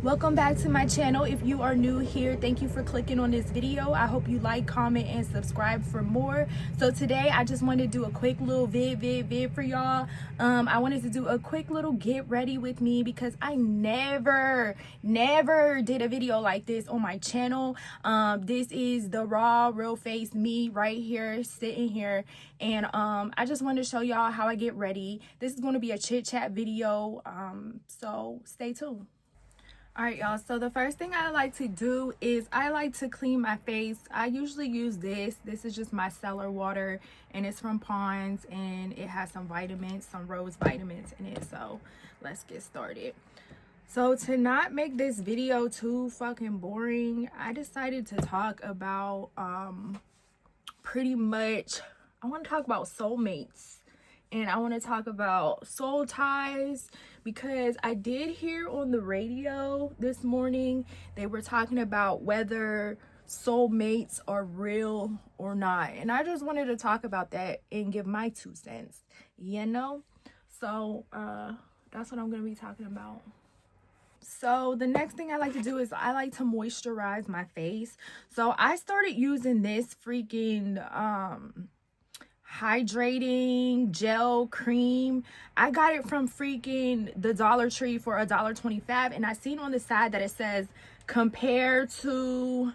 Welcome back to my channel. If you are new here, thank you for clicking on this video. I hope you like, comment, and subscribe for more. So today I just wanted to do a quick little vid for y'all. I wanted to do a quick little get ready with me because I never did a video like this on my channel. This is the raw, real face me right here, sitting here, and I just wanted to show y'all how I get ready. This is going to be a chit chat video, so stay tuned. All right, y'all, so the first thing I like to do is I like to clean my face. I usually use this is just my cellar water, and it's from Pond's, and it has some vitamins, some rose vitamins in it. So let's get started. So to not make this video too fucking boring, I decided to talk about pretty much, I want to talk about soulmates. And I want to talk about soul ties because I did hear on the radio this morning, they were talking about whether soulmates are real or not. And I just wanted to talk about that and give my 2 cents, you know? So that's what I'm going to be talking about. So the next thing I like to do is I like to moisturize my face. So I started using this freaking hydrating gel cream. I got it from freaking the Dollar Tree for $1.25, and I seen on the side that it says compared to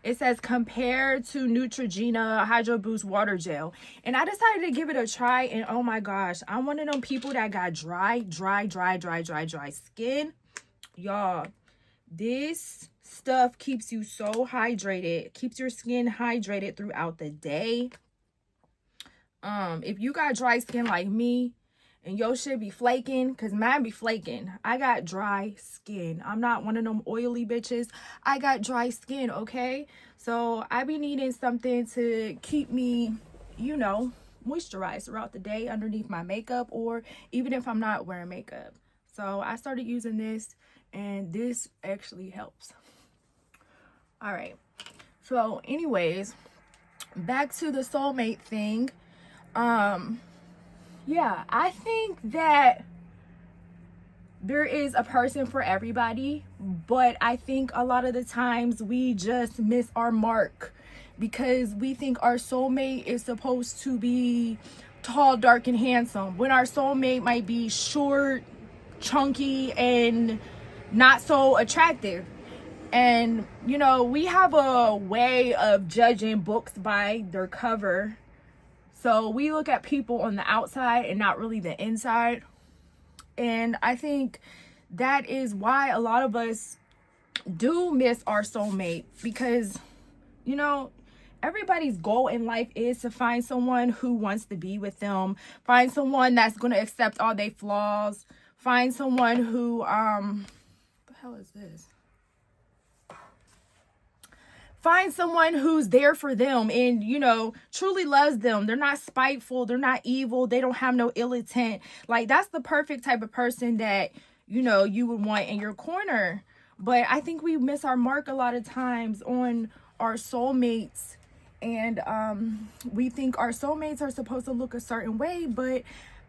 Neutrogena Hydro Boost water gel, and I decided to give it a try. And oh my gosh, I'm one of them people that got dry skin, y'all. This stuff keeps you so hydrated, keeps your skin hydrated throughout the day. If you got dry skin like me and your shit be flaking, because mine be flaking. I got dry skin. I'm not one of them oily bitches. I got dry skin, okay? So I be needing something to keep me, you know, moisturized throughout the day underneath my makeup, or even if I'm not wearing makeup. So I started using this, and this actually helps. All right. So anyways, back to the soulmate thing. Yeah, I think that there is a person for everybody, but I think a lot of the times we just miss our mark because we think our soulmate is supposed to be tall, dark, and handsome, when our soulmate might be short, chunky, and not so attractive. And you know, we have a way of judging books by their cover. So we look at people on the outside and not really the inside. And I think that is why a lot of us do miss our soulmate, because, you know, everybody's goal in life is to find someone who wants to be with them, find someone that's going to accept all their flaws, find someone who, what the hell is this? Find someone who's there for them and, you know, truly loves them. They're not spiteful. They're not evil. They don't have no ill intent. Like, that's the perfect type of person that, you know, you would want in your corner. But I think we miss our mark a lot of times on our soulmates. And we think our soulmates are supposed to look a certain way. But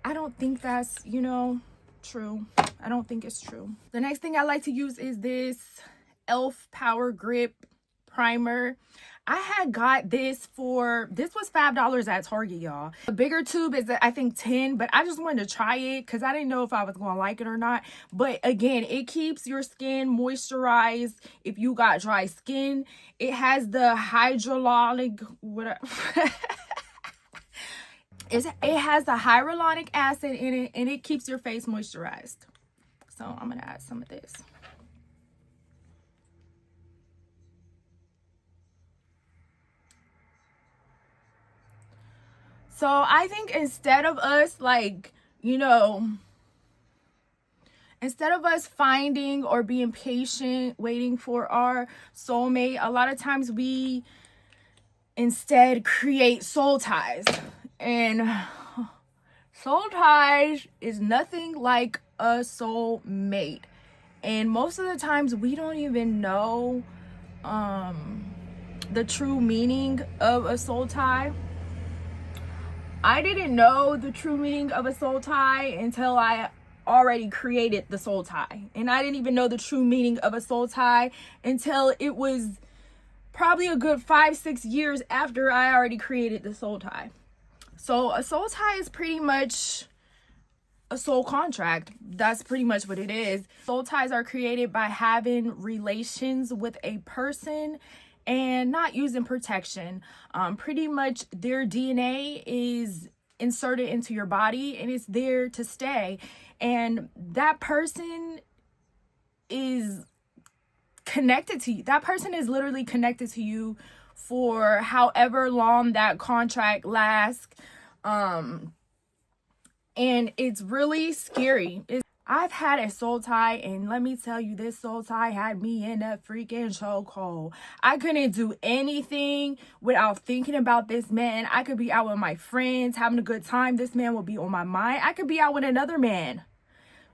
I don't think that's, you know, true. I don't think it's true. The next thing I like to use is this e.l.f. Power Grip primer. I had got this was $5 at Target, y'all. The bigger tube is I think 10, but I just wanted to try it because I didn't know if I was gonna like it or not. But again, it keeps your skin moisturized if you got dry skin. It has the hyaluronic it has the hyaluronic acid in it, and it keeps your face moisturized. So I'm gonna add some of this. So I think instead of us, like, you know, instead of us finding or being patient, waiting for our soulmate, a lot of times we instead create soul ties. And soul ties is nothing like a soulmate. And most of the times we don't even know the true meaning of a soul tie. I didn't know the true meaning of a soul tie until I already created the soul tie. And I didn't even know the true meaning of a soul tie until it was probably a good 5-6 years after I already created the soul tie. So a soul tie is pretty much a soul contract. That's pretty much what it is. Soul ties are created by having relations with a person and not using protection. Pretty much their DNA is inserted into your body and it's there to stay. And that person is connected to you. That person is literally connected to you for however long that contract lasts. And it's really scary. I've had a soul tie, and let me tell you, this soul tie had me in a freaking chokehold. I couldn't do anything without thinking about this man. I could be out with my friends, having a good time. This man would be on my mind. I could be out with another man.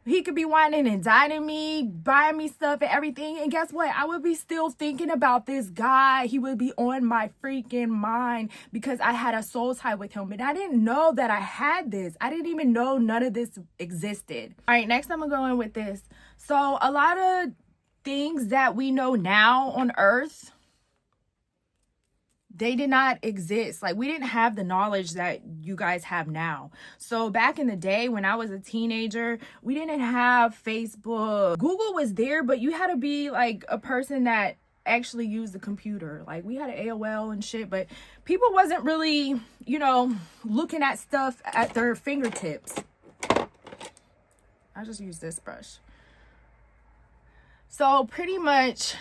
He could be whining and dining me, buying me stuff and everything. And guess what? I would be still thinking about this guy. He would be on my freaking mind because I had a soul tie with him. And I didn't know that I had this. I didn't even know none of this existed. All right, next I'm going to go in with this. So a lot of things that we know now on Earth, they did not exist. Like, we didn't have the knowledge that you guys have now. So back in the day when I was a teenager, we didn't have Facebook. Google was there, but you had to be like a person that actually used the computer. Like, we had an AOL and shit, but people wasn't really, you know, looking at stuff at their fingertips. I just use this brush. So pretty much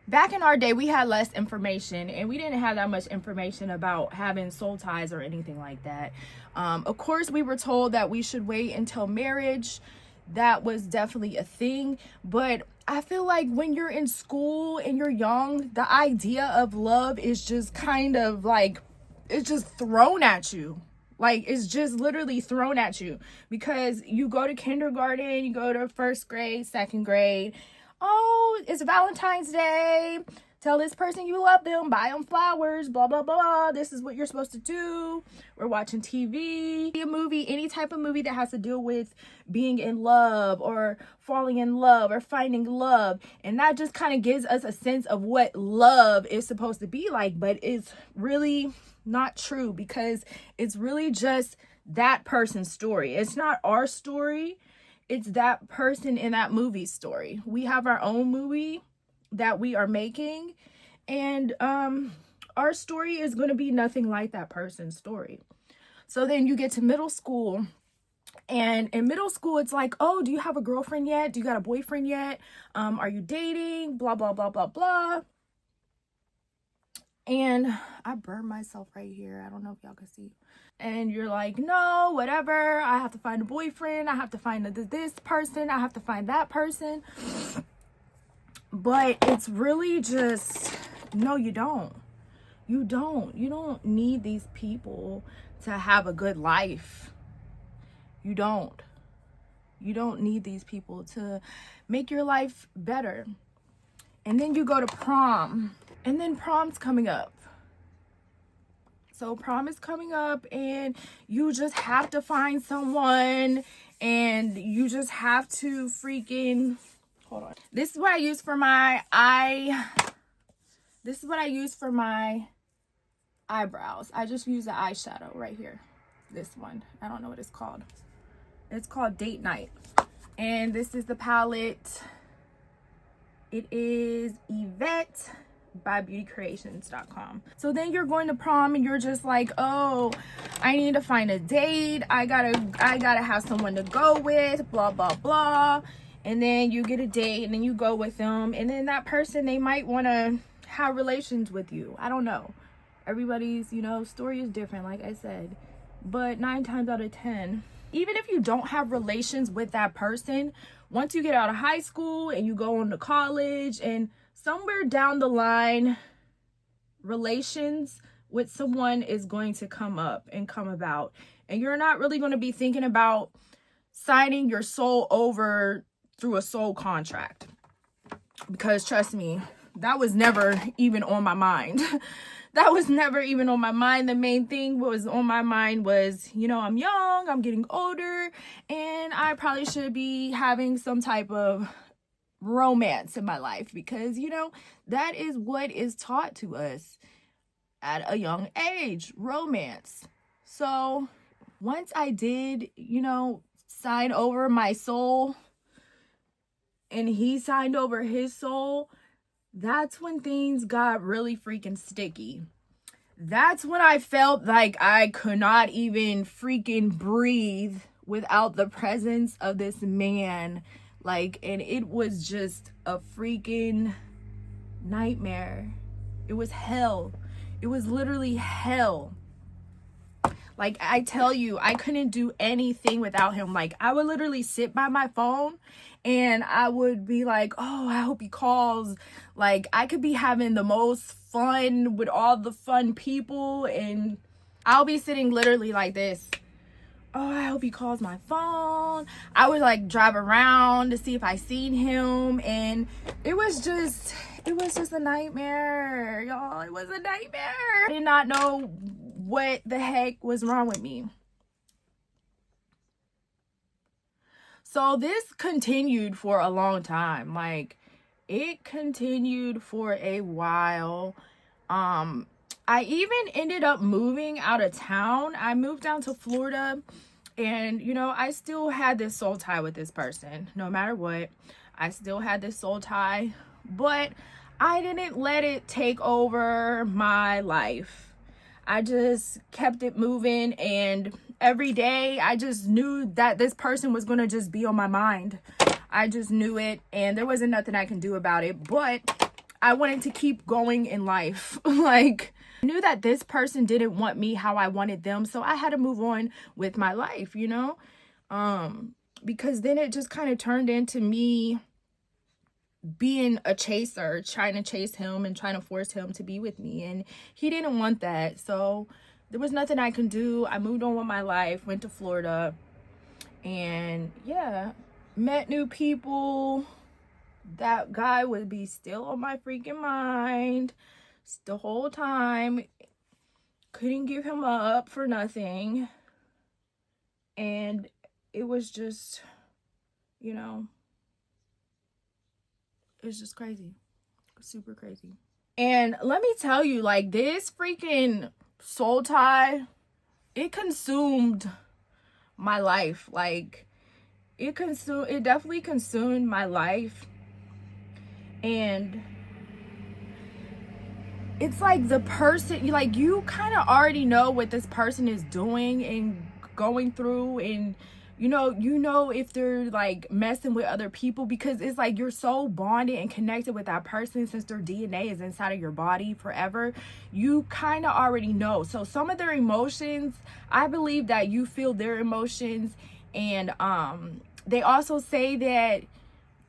back in our day, we had less information and we didn't have that much information about having soul ties or anything like that. Of course, we were told that we should wait until marriage. That was definitely a thing. But I feel like when you're in school and you're young, the idea of love is just kind of like, it's just thrown at you. Like, it's just literally thrown at you because you go to kindergarten, you go to first grade, second grade. Oh, it's Valentine's Day. Tell this person you love them. Buy them flowers. Blah, blah, blah. This is what you're supposed to do. We're watching TV. A movie, any type of movie that has to deal with being in love or falling in love or finding love. And that just kind of gives us a sense of what love is supposed to be like. But it's really not true because it's really just that person's story. It's not our story. It's that person in that movie story. We have our own movie that we are making, and our story is going to be nothing like that person's story. So then you get to middle school, and in middle school, it's like, oh, do you have a girlfriend yet? Do you got a boyfriend yet? Are you dating? Blah, blah, blah, blah, blah. And I burned myself right here. I don't know if y'all can see. And you're like, no, whatever. I have to find a boyfriend. I have to find this person. I have to find that person. But it's really just, no, you don't. You don't need these people to have a good life. You don't need these people to make your life better. And then you go to prom. And then prom's coming up. So prom is coming up and you just have to find someone and you just have to freaking, hold on. This is what I use for my eyebrows. I just use the eyeshadow right here. This one. I don't know what it's called. It's called Date Night. And this is the palette. It is Yvette by beautycreations.com. So then you're going to prom and you're just like, oh, I need to find a date. I gotta have someone to go with, blah, blah, blah. And then you get a date and then you go with them. And then that person, they might want to have relations with you. I don't know. Everybody's, you know, story is different, like I said. But 9 times out of 10, even if you don't have relations with that person, once you get out of high school and you go on to college and somewhere down the line, relations with someone is going to come up and come about. And you're not really going to be thinking about signing your soul over through a soul contract. Because trust me, that was never even on my mind. That was never even on my mind. The main thing was on my mind was, you know, I'm young, I'm getting older, and I probably should be having some type of romance in my life, because, you know, that is what is taught to us at a young age, romance. So once I did, you know, sign over my soul and he signed over his soul, that's when things got really freaking sticky. That's when I felt like I could not even freaking breathe without the presence of this man. Like, and it was just a freaking nightmare. It was hell. It was literally hell. Like, I tell you, I couldn't do anything without him. Like, I would literally sit by my phone and I would be like, oh, I hope he calls. Like, I could be having the most fun with all the fun people, and I'll be sitting literally like this. Oh, I hope he calls my phone. I would like drive around to see if I seen him, and it was just a nightmare, y'all. It was a nightmare. I did not know what the heck was wrong with me. So this continued for a long time. Like, it continued for a while. I even ended up moving out of town. I moved down to Florida, and, you know, I still had this soul tie with this person. No matter what, I still had this soul tie, but I didn't let it take over my life. I just kept it moving, and every day I just knew that this person was going to just be on my mind. I just knew it, and there wasn't nothing I can do about it, but I wanted to keep going in life. Like, I knew that this person didn't want me how I wanted them, so I had to move on with my life, you know? Because then it just kind of turned into me being a chaser, trying to chase him and trying to force him to be with me, and he didn't want that. So there was nothing I can do. I moved on with my life, went to Florida, and yeah, met new people. That guy would be still on my freaking mind the whole time. Couldn't give him up for nothing, and it was just, you know, it's just crazy. Super crazy. And let me tell you, like, this freaking soul tie, it consumed my life. Like, it definitely consumed my life. And it's like the person, you kind of already know what this person is doing and going through, and you know if they're like messing with other people, because it's like you're so bonded and connected with that person since their DNA is inside of your body forever. You kind of already know. So some of their emotions, I believe that you feel their emotions. And they also say that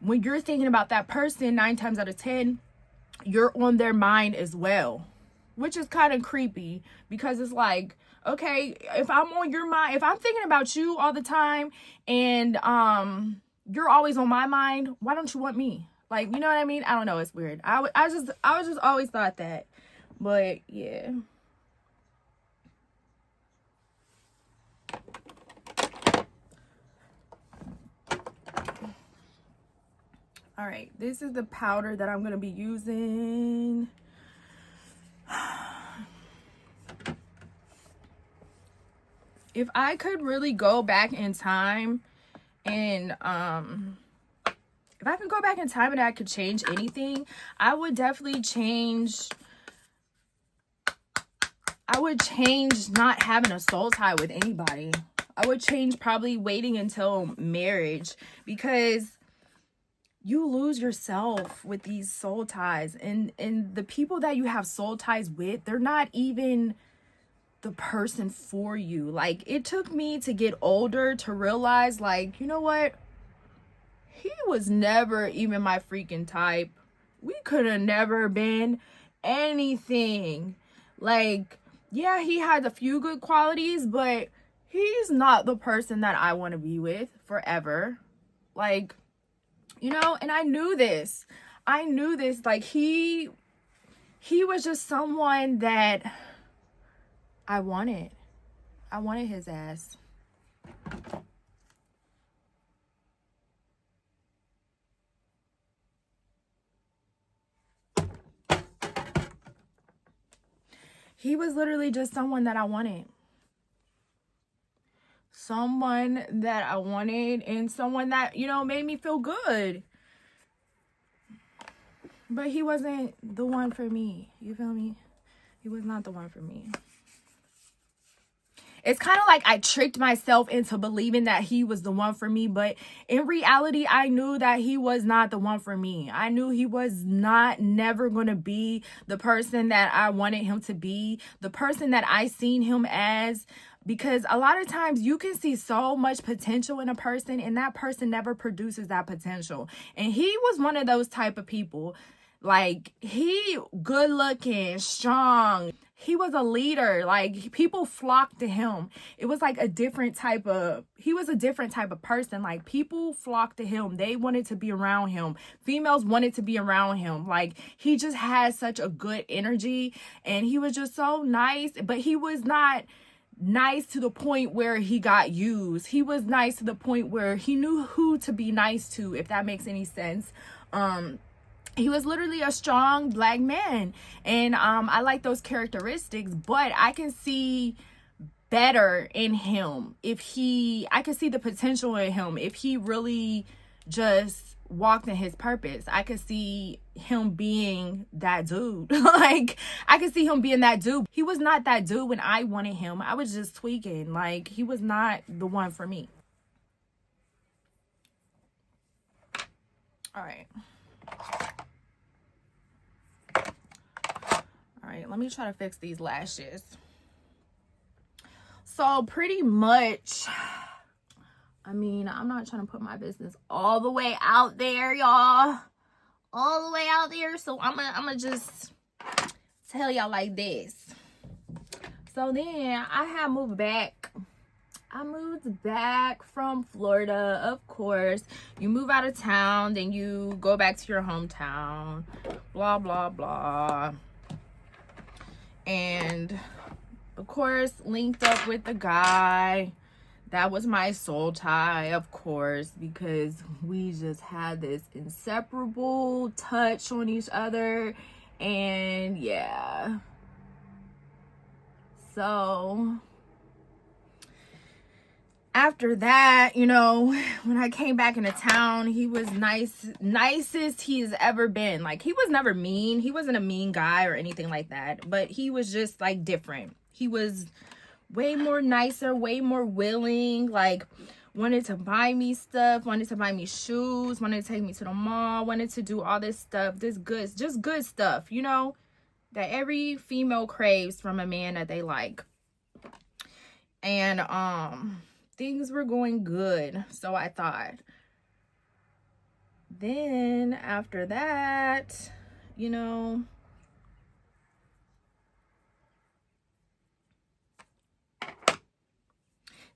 when you're thinking about that person, 9 times out of 10, you're on their mind as well, which is kind of creepy, because it's like, okay, if I'm on your mind, if I'm thinking about you all the time, and you're always on my mind, why don't you want me? Like, you know what I mean? I don't know, it's weird. I just always thought that. But yeah. All right, this is the powder that I'm going to be using. If I could really go back in time, and if I could go back in time and I could change anything, I would definitely change not having a soul tie with anybody. I would change probably waiting until marriage, because you lose yourself with these soul ties, and the people that you have soul ties with, they're not even the person for you. Like, it took me to get older to realize, like, you know what, he was never even my freaking type. We could have never been anything. Like, yeah, he had a few good qualities, but he's not the person that I want to be with forever. Like, you know, and I knew this. I knew this. Like, he was just someone that I wanted. I wanted his ass. He was literally just someone that I wanted. Someone that I wanted, and someone that, you know, made me feel good. But he wasn't the one for me. You feel me? He was not the one for me. It's kind of like I tricked myself into believing that he was the one for me. But in reality, I knew that he was not the one for me. I knew he was never going to be the person that I wanted him to be, the person that I seen him as. Because a lot of times you can see so much potential in a person, and that person never produces that potential. And he was one of those type of people. Like, he good looking, strong. He was a leader. Like, people flocked to him. It was like he was a different type of person. Like, people flocked to him. They wanted to be around him. Females wanted to be around him. Like, he just had such a good energy, and he was just so nice. But he was not nice to the point where he got used. He was nice to the point where he knew who to be nice to, if that makes any sense. He was literally a strong black man, and I like those characteristics, but I can see better in him I can see the potential in him if he really just walked in his purpose. I could see him being that dude. Like, I could see him being that dude. He was not that dude when I wanted him. I was just tweaking. Like, he was not the one for me. All right. Let me try to fix these lashes. So pretty much, I mean, I'm not trying to put my business all the way out there, y'all. All the way out there. So I'm gonna just tell y'all like this. So then I have moved back. I moved back from Florida, of course. You move out of town, then you go back to your hometown. Blah, blah, blah. And of course, linked up with the guy. That was my soul tie, of course, because we just had this inseparable touch on each other. And yeah. So after that, you know, when I came back into town, he was nicest he's ever been. Like, he was never mean. He wasn't a mean guy or anything like that, but he was just like different. He was way more nicer, way more willing, like wanted to buy me stuff, wanted to buy me shoes, wanted to take me to the mall, wanted to do all this stuff, just good stuff, you know, that every female craves from a man that they like. And things were going good, so I thought. Then after that, you know,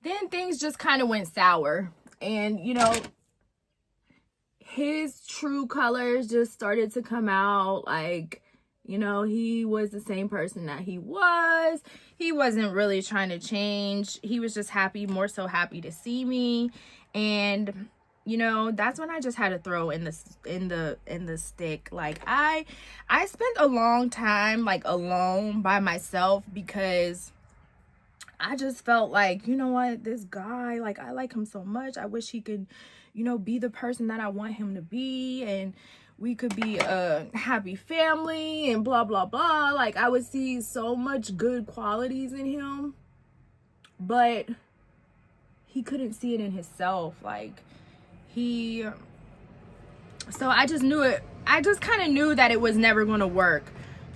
then things just kind of went sour. And, you know, his true colors just started to come out. Like, you know, he was the same person that he was. He wasn't really trying to change. He was just happy, more so happy to see me. And, you know, that's when I just had to throw in the stick. Like, I spent a long time like alone by myself, because I just felt like, you know what, this guy, like, I like him so much. I wish he could, you know, be the person that I want him to be, and we could be a happy family and blah, blah, blah. Like, I would see so much good qualities in him, but he couldn't see it in himself. Like, so I just knew it. I just kind of knew that it was never going to work.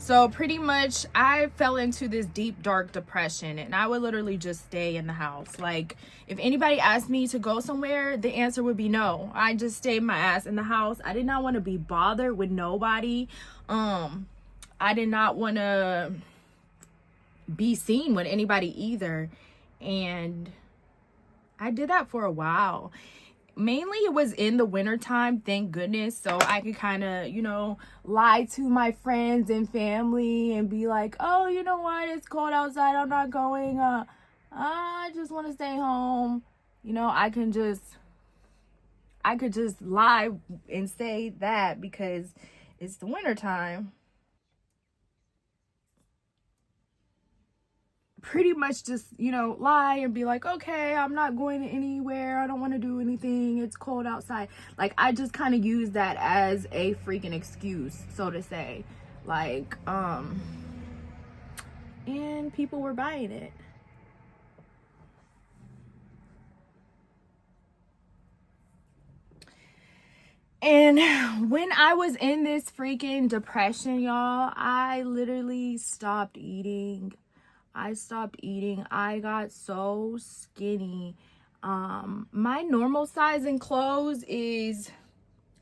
So pretty much I fell into this deep, dark depression, and I would literally just stay in the house. Like, if anybody asked me to go somewhere, the answer would be no. I just stayed my ass in the house. I did not want to be bothered with nobody. I did not want to be seen with anybody either. And I did that for a while. mainly it was in the wintertime, thank goodness, so I could kind of, you know, lie to my friends and family and be like, oh, you know what, it's cold outside, I'm not going, I just want to stay home. You know, I could just lie and say that because it's the wintertime. Pretty much just, you know, lie and be like, okay, I'm not going anywhere, I don't want to do anything, it's cold outside. Like, I just kind of use that as a freaking excuse, so to say. Like, and people were buying it. And when I was in this freaking depression, y'all, I literally stopped eating. I got so skinny. My normal size in clothes is,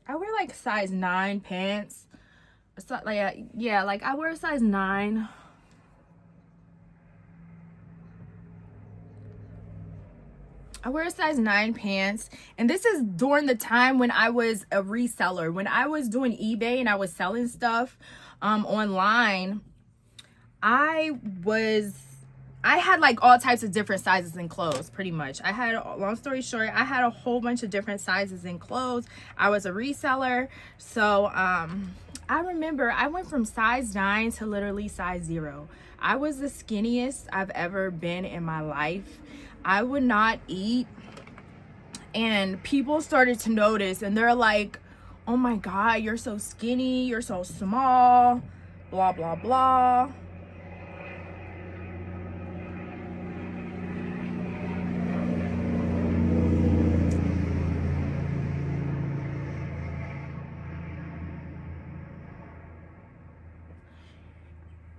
I wear like size 9 pants. So, like, yeah, like I wear a size 9. I wear a size 9 pants, and this is during the time when I was a reseller. When I was doing eBay and I was selling stuff online, I had like all types of different sizes in clothes, pretty much. I had, long story short, I had a whole bunch of different sizes in clothes. I was a reseller, so I remember I went from size 9 to literally size 0. I was the skinniest I've ever been in my life. I would not eat, and people started to notice, and they're like, oh my god, you're so skinny, you're so small, blah blah blah.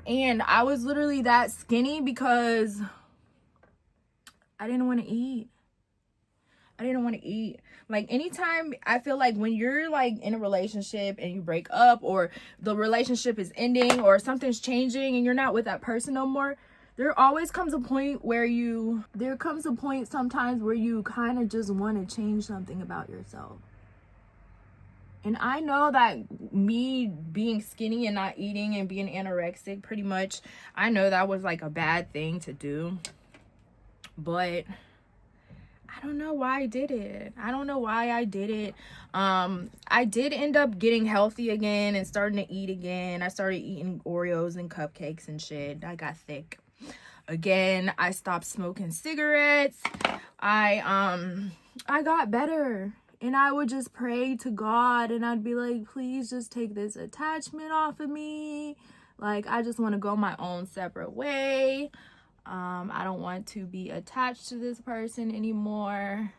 And I was literally that skinny because I didn't want to eat. Like, anytime I feel like when you're like in a relationship and you break up, or the relationship is ending, or something's changing and you're not with that person no more, there comes a point sometimes where you kind of just want to change something about yourself. And I know that me being skinny and not eating and being anorexic, pretty much, I know that was like a bad thing to do. But I don't know why I did it. I did end up getting healthy again and starting to eat again. I started eating Oreos and cupcakes and shit. I got thick again. I stopped smoking cigarettes. I got better. And I would just pray to God, and I'd be like, please just take this attachment off of me. Like, I just want to go my own separate way. I don't want to be attached to this person anymore.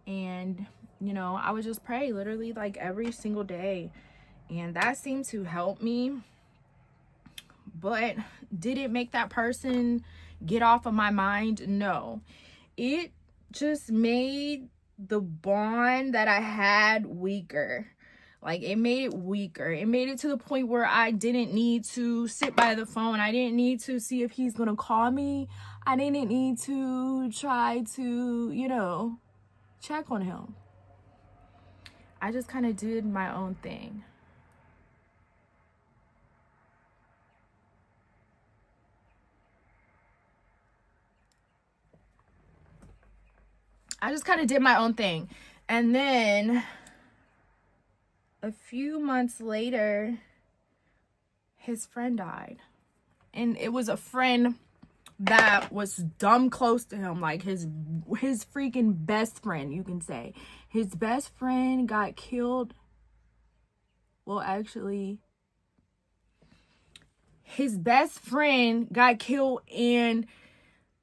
And, you know, I would just pray literally like every single day. And that seemed to help me. But did it make that person get off of my mind? No. It just made the bond that I had weaker. Like, it made it weaker. It made it to the point where I didn't need to sit by the phone. I didn't need to see if he's gonna call me. I didn't need to try to, you know, check on him. I just kind of did my own thing. And then a few months later, his friend died. And it was a friend that was dumb close to him, like his freaking best friend, you can say. His best friend got killed. Well, actually, his best friend got killed, and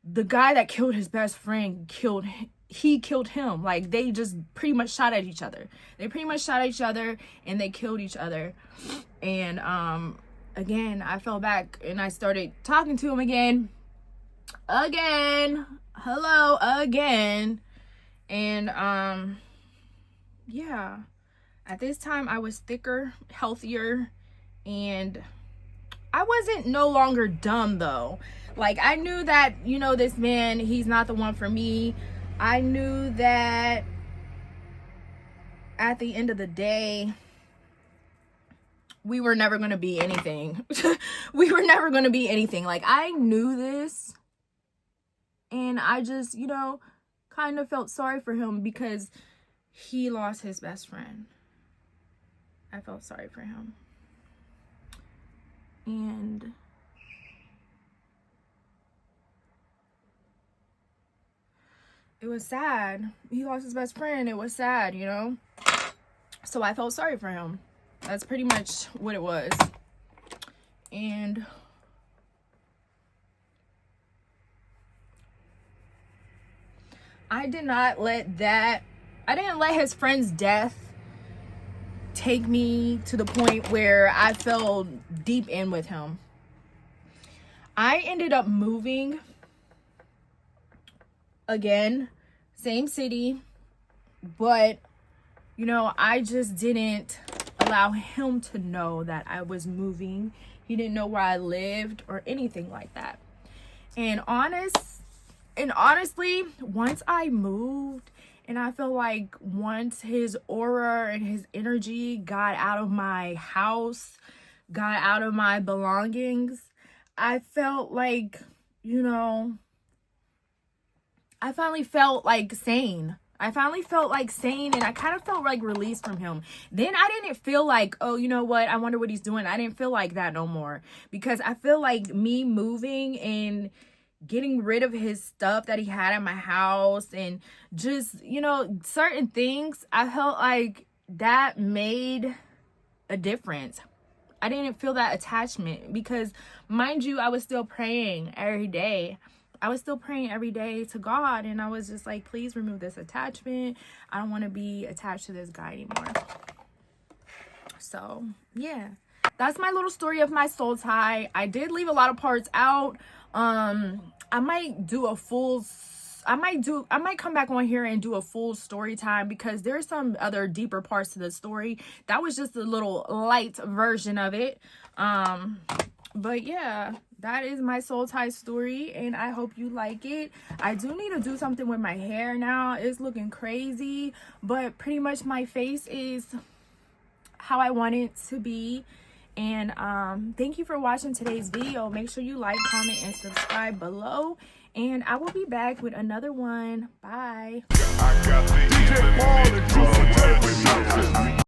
the guy that killed his best friend killed him. Like, they just pretty much shot at each other. And they killed each other. And again, I fell back and I started talking to him again. Hello again. And yeah, at this time I was thicker, healthier, and I wasn't no longer dumb though. Like, I knew that, you know, this man, he's not the one for me. I knew that at the end of the day, we were never going to be anything. We were never going to be anything. Like, I knew this, and I just, you know, kind of felt sorry for him because he lost his best friend. I felt sorry for him. And it was sad. He lost his best friend. It was sad, you know? So I felt sorry for him. That's pretty much what it was. And I didn't let his friend's death take me to the point where I fell deep in with him. I ended up moving again, same city, but you know, I just didn't allow him to know that I was moving. He didn't know where I lived or anything like that. And honestly, once I moved, and I feel like once his aura and his energy got out of my house, got out of my belongings, I felt like, you know, I finally felt like sane. And I kind of felt like released from him. Then I didn't feel like, oh, you know what? I wonder what he's doing. I didn't feel like that no more. Because I feel like me moving and getting rid of his stuff that he had at my house and just, you know, certain things, I felt like that made a difference. I didn't feel that attachment because, mind you, I was still praying every day. I was still praying every day to God, and I was just like, please remove this attachment. I don't want to be attached to this guy anymore. So yeah, that's my little story of my soul tie. I did leave a lot of parts out. I might come back on here and do a full story time because there's some other deeper parts to the story. That was just a little light version of it. But yeah, that is my soul tie story, and I hope you like it. I do need to do something with my hair now. It's looking crazy, but pretty much my face is how I want it to be. And thank you for watching today's video. Make sure you like, comment, and subscribe below, and I will be back with another one. Bye.